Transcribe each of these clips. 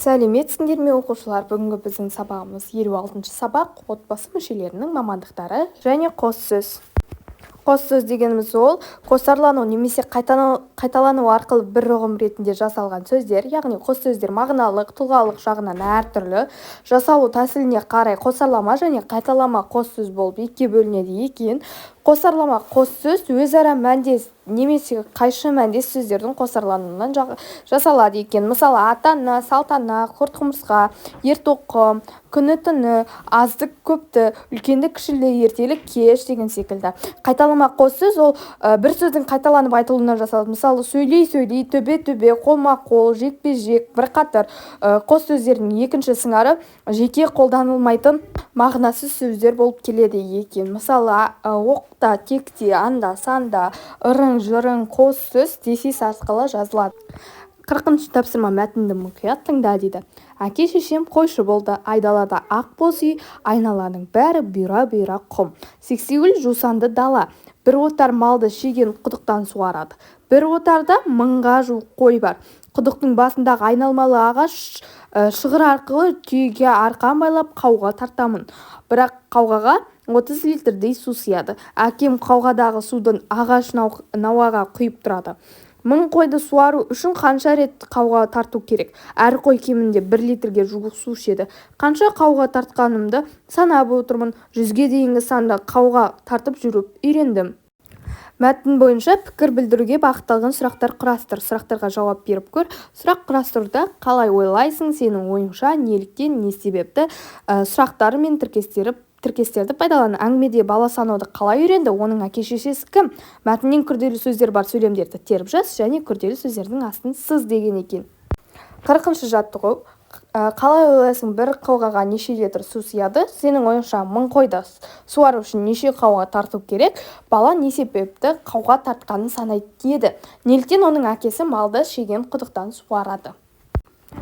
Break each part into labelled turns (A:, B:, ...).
A: Сәлеметсіңдер ме оқушылар? Бүгінгі біздің сабағымыз 56-шы сабақ, отбасы мүшелерінің мамандықтары және қос сөз. Қос сөз дегеніміз ол қосарлану немесе қайталану арқылы бір ұғым ретінде жасалған сөздер, яғни қос сөздер мағыналық, тұлғалық жағынан әртүрлі, жасалу тәсіліне қарай қосарлама және қайталама қос сөз болып екіге бөлінеді екен. Қосарлама қос сөз өзара мәндес немесе қайшы мәндес сөздердің қосарлануынан жасалады екен. Мысалы, ата-ана, салт-ана, құрт-құмырсқа, ер-тоқым, күні-түні, азды-көпті, үлкенді-кішілі, ертелі-кеш деген секілді. Қайталама қос сөз ол бір сөздің қайталанып айтылуынан жасалады. Мысалы, сөйлей-сөйлей, төбе-төбе, қолма-қол, жекпе-жек, бірқатар қос сөздердің екінші сыңары жеке қолданылмайтын мағынасыз сөздер болып келеді екен. Мысалы, оқта, текте, анда, санда, ырың, жырың қос сөз десес арқылы жазылады. 40-шы тапсырма мәтінді мұқият тыңда дейді. Әке-шешем қойшы болды, айдалада ақ боз үй, айналаның бәрі бұйра-бұйра құм. Сексеуіл жусанды дала, бір отар малды шеген құдықтан суарады. Бір отарда 1000-ға жуық қой бар. Құдықтың басындағы айналмалы ағаш шығыр арқылы түйеге арқан байлап қауға тартамын. Бірақ қауғаға 30 литрдей су сияды. Әкем қауғадағы судың ағаш науаға құйып тұрады. 1000 қойды суару үшін қанша рет қауға тарту керек? Әр қой кемінде 1 литрге жуық су ішеді. Қанша қауға тартқанымды санап отырмын. 100-ге дейінгі санды қауға тартып жүріп үйрендім. Мәтін бойынша пікір білдіруге бағытталған сұрақтар құрастыр. Сұрақтарға жауап беріп көр. Сұрақ құрастыруда қалай ойлайсың, сенің ойыңша, неліктен, не себепті, сұрақтары мен тіркестерді пайдалан. Әңгімеде бала санауды қалай үйренді, оның әке-шешесі кім? Мәтіннен күрделі сөздер бар, сөйлемдерді теріп жаз және күрделі сөздердің астын сыз деген екен. 40-шы жаттығу. Қалай ойлайсың, бір қауғаға неше литр су сияды? Сенің ойыңша 1000 қойды суару үшін неше қауға тарту керек? Бала не себепті қауға тартқанын санайтын еді? Неліктен оның әкесі малды шеген құдықтан суарады?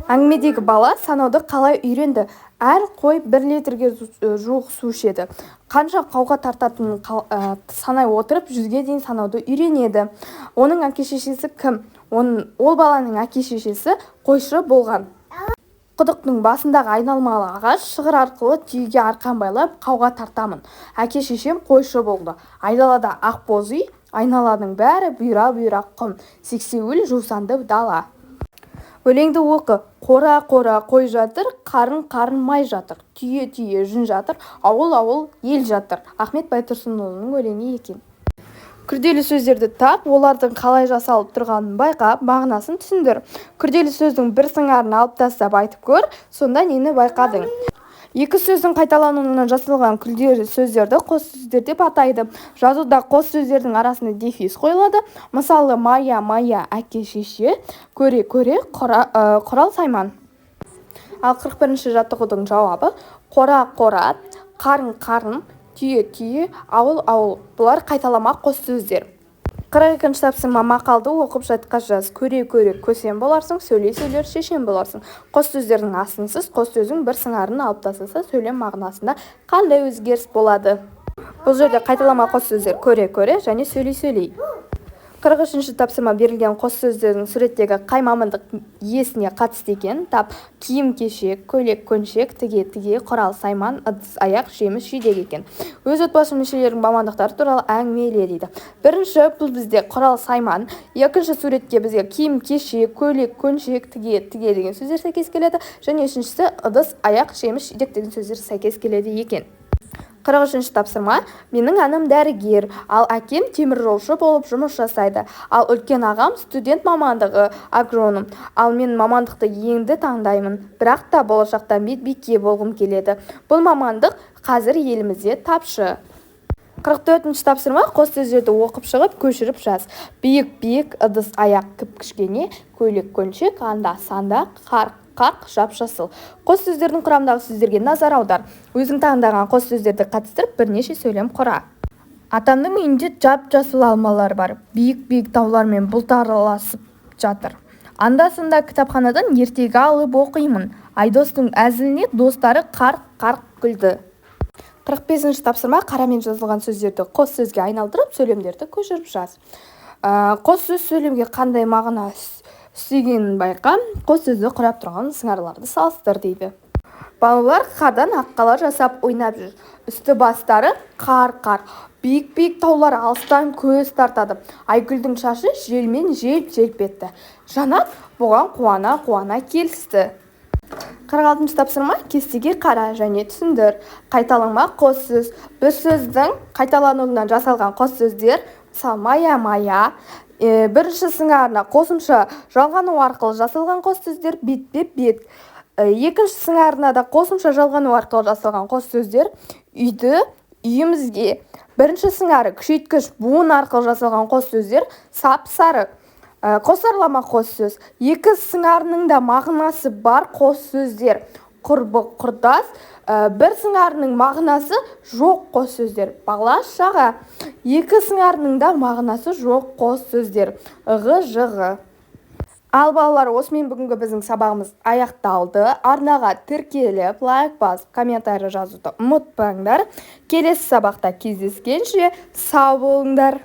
A: Әңгімедегі бала санауды қалай үйренді? Әр қой 1 литрге жуық су ішеді. Қанша қауға тартатынын санай отырып 100-ге дейін санауды үйренеді. Оның әке-шешесі кім? Ол баланың әке-шешесі қойшы болған. Құдықтың басындағы айналмалы ағаш шығыр арқылы түйеге арқан байлап қауға тартамын. Әке-шешем қойшы болды. Айдалада ақ боз үй, айналаның бәрі бұйра-бұйра құм. Сексеуіл жусанды дала. Өлеңді оқы. Қора-қора қой жатыр, қарын-қарын май жатыр. Түйе-түйе жүн жатыр, ауыл-ауыл ел жатыр. Ахмет Байтұрсынұлының өлеңі екен. Күрделі сөздерді тап, олардың қалай жасалып тұрғанын байқап, мағынасын түсіндір. Күрделі сөздің бір сыңарын алып тастап айтып көр, сонда нені байқадың? Екі сөздің қайталануынан жасалған күрделі сөздерді қос сөздер деп атайды. Жазуда қос сөздердің арасында дефис қойылады. Мысалы, мая-мая, әке-шеше, көре-көре, құрал-сайман. Ал 41-ші жаттығудың жауабы: қора-қора, қарын-қарын, түйе-түйе, ауыл-ауыл. Бұлар қайталама қос сөздер. 42-ші тапсырма мақалды оқып жатқа жаз. Көре-көре көсем боларсың, сөйлей-сөйлер шешен боларсың. Қос сөздердің астынсыз қос сөздің бір сыңарын алып тастаса, сөйлем мағынасында қандай өзгеріс болады? Бұл жерде қайталама қос сөздер көре-көре және сөйлей-сөйлей. 43-ші тапсырма берілген қос сөздердің суреттегі қай мамандық иесіне қатысты екен? Тап. Киім-кешек, көйлек-көншек, тіге-тіге, құрал-сайман, ыдыс-аяқ, жеміс-жидек екен. Өз отбасы мүшелерінің мамандықтары туралы әңгімеле дейді. Бірінші, бұл бізде құрал-сайман. Екінші суретке бізге киім-кешек, көйлек-көншек, тіге-тіге деген сөздер сәйкес келеді. Және үшіншісі ыдыс-аяқ, жеміс-жидек деген сөздер сәйкес келеді екен. 43-ші тапсырма. Менің анам дәрігер, ал әкем теміржолшы болып жұмыс жасайды. Ал үлкен ағам студент мамандығы агроном. Ал мен мамандықты енді таңдаймын. Бірақ та болашақта медбике болғым келеді. Бұл мамандық қазір елімізде тапшы. 44-ші тапсырма. Қос сөздерді оқып шығып, көшіріп жаз. Биік-биік, ыдыс-аяқ, кіп-кішкене, көйлек-көншек, анда-санда, қарқ, жап-жасыл. Қос сөздердің құрамындағы сөздерге назар аудар. Өзің таңдаған қос сөздерді қатыстырып, бірнеше сөйлем құра. Атамның үйінде жап-жасыл алмалар бар. Биік-биік таулармен бұлтарласып жатыр. Анда-санда кітапханадан ертегі алып оқимын. Айдостың әзіліне достары қарқ күлді. 45-ші тапсырма. Қарамен жазылған сөздерді қос сөзге айналдырып, сөйлемдерді көшіріп жаз. Қос сөз сөйлемге қандай мағына Сүйгенін байқа, қос сөзді құрап тұрған сыңарларды салыстыр дейді. Балалар қардан аққала жасап ойнап жүр. Үсті бастары қар-қар. Биік-биік таулар алыстан көз тартады. Айгүлдің шашы желмен желп-желп етті. Жанат бұған қуана-қуана келісті. 46-шы тапсырма кестеге қара және түсіндір. Қайталанма қос сөз. Бір сөздің қайталануынан жасалған қос сөздер мая-мая. Бірінші сыңарына қосымша жалғану арқылы жасалған қос сөздер бет-бет. Екінші сыңарына да қосымша жалғану арқылы жасалған қос сөздер үйді, үйімізге. Бірінші сыңары күшейткіш буын арқылы жасалған қос сөздер сап-сары. Қосарлама қос сөз. Екі сыңарының да мағынасы бар қос сөздер құрбы, құрдас. Бір сыңарының мағынасы жоқ қос сөздер бала-шаға. Екі сыңарының да мағынасы жоқ қос сөздер ығы-жығы. Ал балалар, осымен бүгінгі біздің сабағымыз аяқталды. Арнаға тіркеліп, лайк басып, комментарий жазуды ұмытпаңдар. Келесі сабақта кездескенше сау болыңдар.